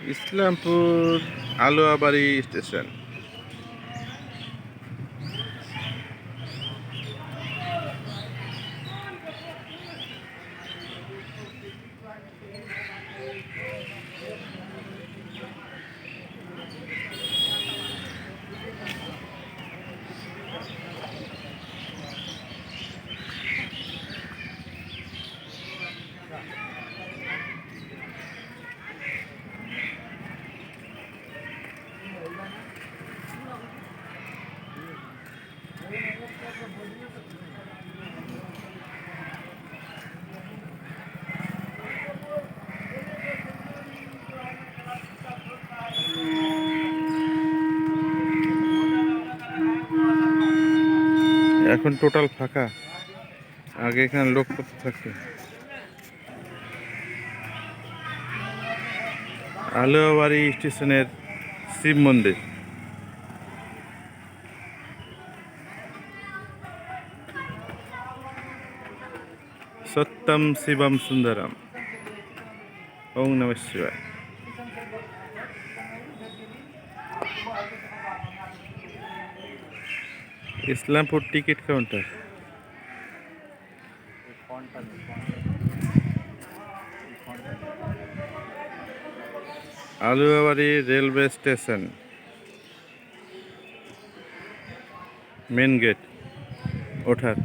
Islampur Aluabari station. এখন total ফাঁকা, আগে এখানে লোক কত থাকতো। আলুয়াবাড়ি স্টেশনের শিব মন্দির। সত্যম শিবম সুন্দরম। ওম নমঃ শিবায়। Islampur ticket counter. Aluabari railway station, main gate ওঠার।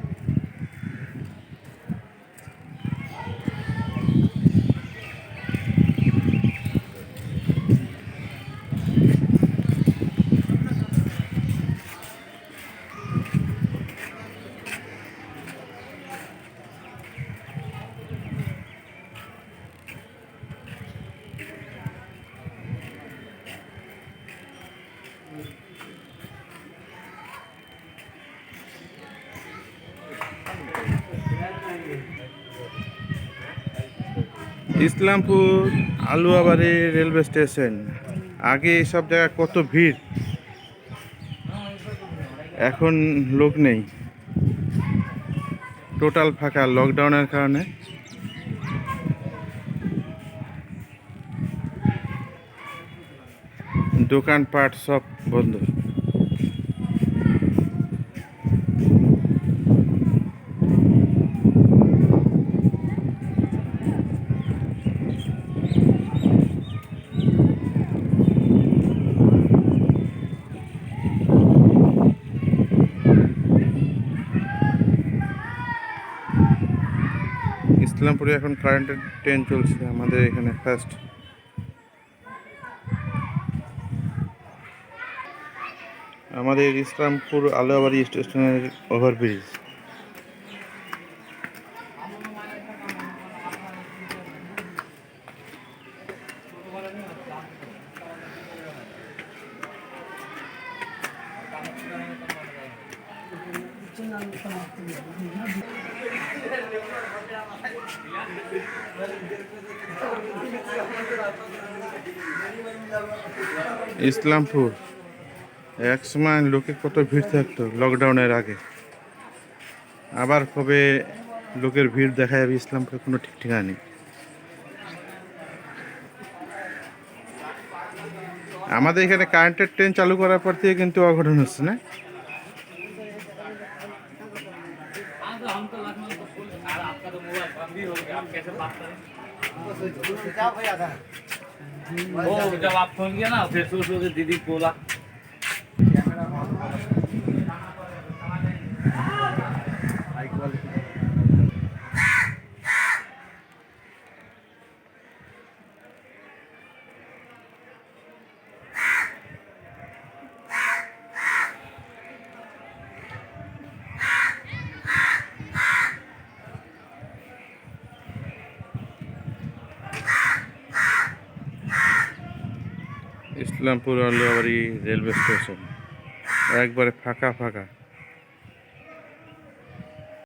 Islampur Aluabari railway station. আগে এসব জায়গায় কত ভিড়, এখন লোক নেই, টোটাল ফাঁকা লকডাউনের কারণে। দোকানপাট সব বন্ধ। ইসলামপুরে এখন কারেন্টের ট্রেন চলছে, আমাদের এখানে ফার্স্ট। আমাদের ইসলামপুর আলুয়াবাড়ি স্টেশনের ওভারব্রিজ। ইসলামপুর এক সময় লোকে কত ভিড় থাকতো লকডাউনের আগে, আবার কবে লোকের ভিড় দেখা যাবে ইসলামপুরে কোনো ঠিক ঠিকানা নেই। আমাদের এখানে কারেন্টের ট্রেন চালু করার পর থেকে কিন্তু অঘটন হচ্ছে না। जब आप फोन किया ना फिर सोच दीदी बोला ইসলামপুর আলুয়াবাড়ি রেলওয়ে স্টেশন একবারে ফাঁকা ফাঁকা।